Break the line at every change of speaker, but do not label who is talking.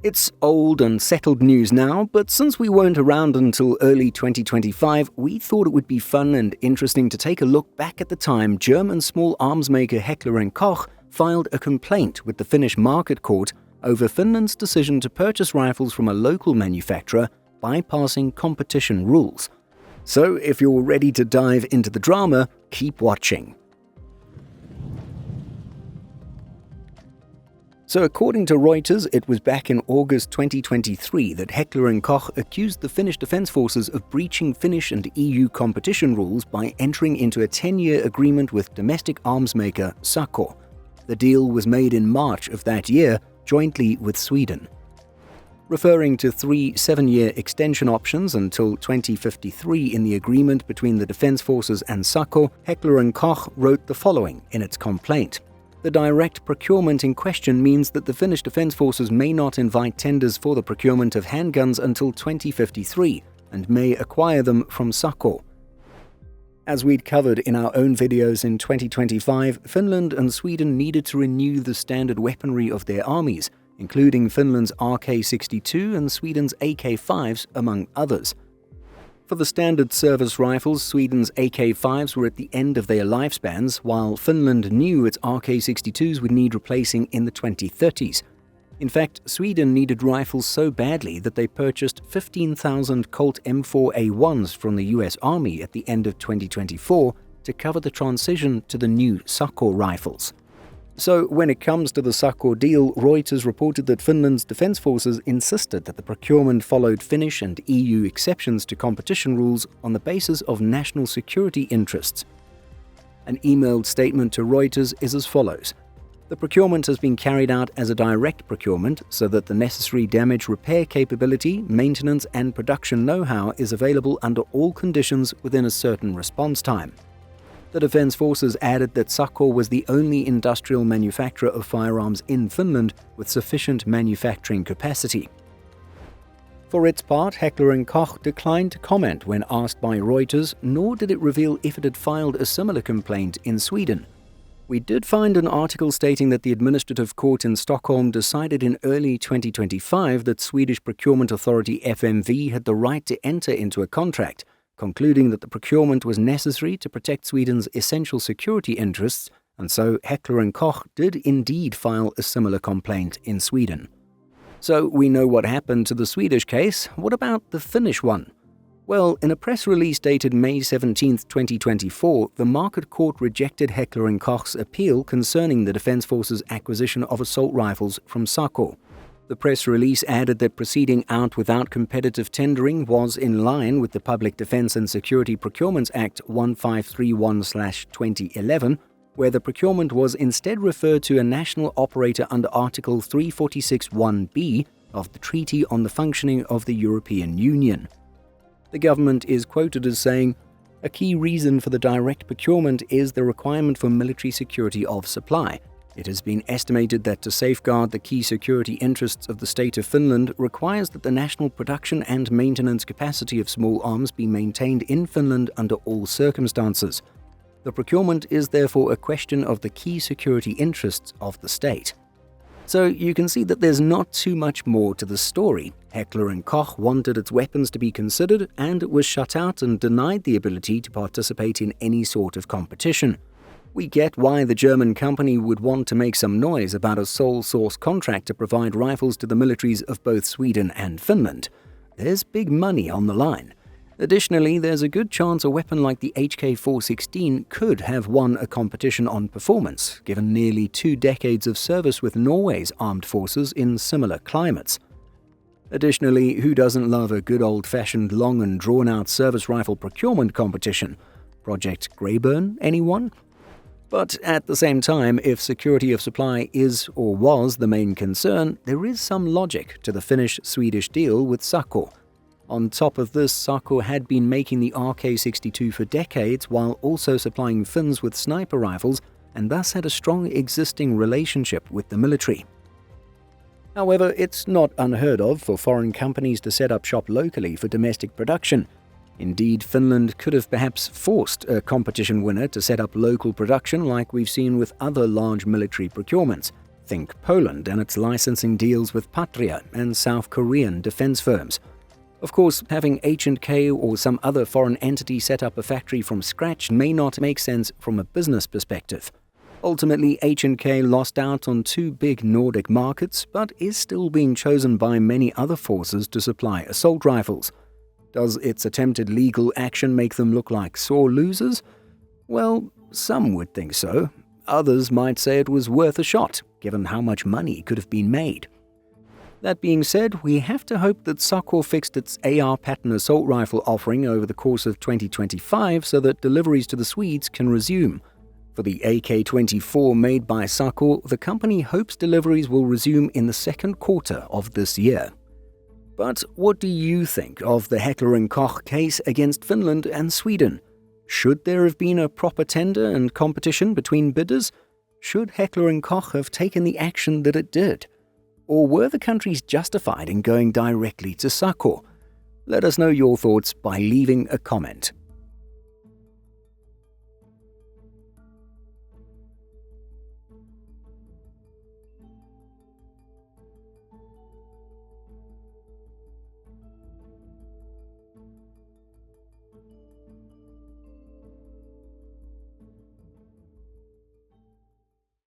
It's old and settled news now, but since we weren't around until early 2025, we thought it would be fun and interesting to take a look back at the time German small arms maker Heckler & Koch filed a complaint with the Finnish Market Court over Finland's decision to purchase rifles from a local manufacturer bypassing competition rules. So if you're ready to dive into the drama, keep watching. So according to Reuters, it was back in August 2023 that Heckler & Koch accused the Finnish Defence Forces of breaching Finnish and EU competition rules by entering into a 10-year agreement with domestic arms maker Sako. The deal was made in March of that year, jointly with Sweden. Referring to 3 7-year extension options until 2053 in the agreement between the Defence Forces and Sako, Heckler & Koch wrote the following in its complaint. The direct procurement in question means that the Finnish Defence Forces may not invite tenders for the procurement of handguns until 2053 and may acquire them from Sako. As we'd covered in our own videos in 2025, Finland and Sweden needed to renew the standard weaponry of their armies, including Finland's RK-62 and Sweden's AK-5s, among others. For the standard service rifles, Sweden's AK-5s were at the end of their lifespans, while Finland knew its RK-62s would need replacing in the 2030s. In fact, Sweden needed rifles so badly that they purchased 15,000 Colt M4A1s from the US Army at the end of 2024 to cover the transition to the new Sako rifles. So when it comes to the Sako deal, Reuters reported that Finland's defence forces insisted that the procurement followed Finnish and EU exceptions to competition rules on the basis of national security interests. An emailed statement to Reuters is as follows. The procurement has been carried out as a direct procurement so that the necessary damage repair capability, maintenance and production know-how is available under all conditions within a certain response time. The Defence Forces added that Sako was the only industrial manufacturer of firearms in Finland with sufficient manufacturing capacity. For its part, Heckler & Koch declined to comment when asked by Reuters, nor did it reveal if it had filed a similar complaint in Sweden. We did find an article stating that the administrative court in Stockholm decided in early 2025 that Swedish procurement authority FMV had the right to enter into a contract, concluding that the procurement was necessary to protect Sweden's essential security interests, and so Heckler & Koch did indeed file a similar complaint in Sweden. So we know what happened to the Swedish case. What about the Finnish one? Well, in a press release dated May 17, 2024, the Market Court rejected Heckler & Koch's appeal concerning the Defence Forces' acquisition of assault rifles from Sako. The press release added that proceeding out without competitive tendering was in line with the Public Defence and Security Procurement Act 1531/2011, where the procurement was instead referred to a national operator under Article 346(1)(b) of the Treaty on the Functioning of the European Union. The government is quoted as saying, "A key reason for the direct procurement is the requirement for military security of supply. It has been estimated that to safeguard the key security interests of the state of Finland requires that the national production and maintenance capacity of small arms be maintained in Finland under all circumstances. The procurement is therefore a question of the key security interests of the state." So you can see that there's not too much more to the story. Heckler & Koch wanted its weapons to be considered and was shut out and denied the ability to participate in any sort of competition. We get why the German company would want to make some noise about a sole source contract to provide rifles to the militaries of both Sweden and Finland. There's big money on the line. Additionally, there's a good chance a weapon like the HK-416 could have won a competition on performance, given nearly 2 decades of service with Norway's armed forces in similar climates. Additionally, who doesn't love a good old-fashioned long and drawn-out service rifle procurement competition? Project Greyburn, anyone? But at the same time, if security of supply is or was the main concern, there is some logic to the Finnish-Swedish deal with Sako. On top of this, Sako had been making the RK-62 for decades while also supplying Finns with sniper rifles and thus had a strong existing relationship with the military. However, it's not unheard of for foreign companies to set up shop locally for domestic production. Indeed, Finland could have perhaps forced a competition winner to set up local production like we've seen with other large military procurements. Think Poland and its licensing deals with Patria and South Korean defense firms. Of course, having H&K or some other foreign entity set up a factory from scratch may not make sense from a business perspective. Ultimately, H&K lost out on 2 big Nordic markets, but is still being chosen by many other forces to supply assault rifles. Does its attempted legal action make them look like sore losers? Well, some would think so. Others might say it was worth a shot, given how much money could have been made. That being said, we have to hope that Sako fixed its AR pattern assault rifle offering over the course of 2025 so that deliveries to the Swedes can resume. For the AK-24 made by Sako, the company hopes deliveries will resume in the second quarter of this year. But what do you think of the Heckler & Koch case against Finland and Sweden? Should there have been a proper tender and competition between bidders? Should Heckler & Koch have taken the action that it did? Or were the countries justified in going directly to Sako? Let us know your thoughts by leaving a comment.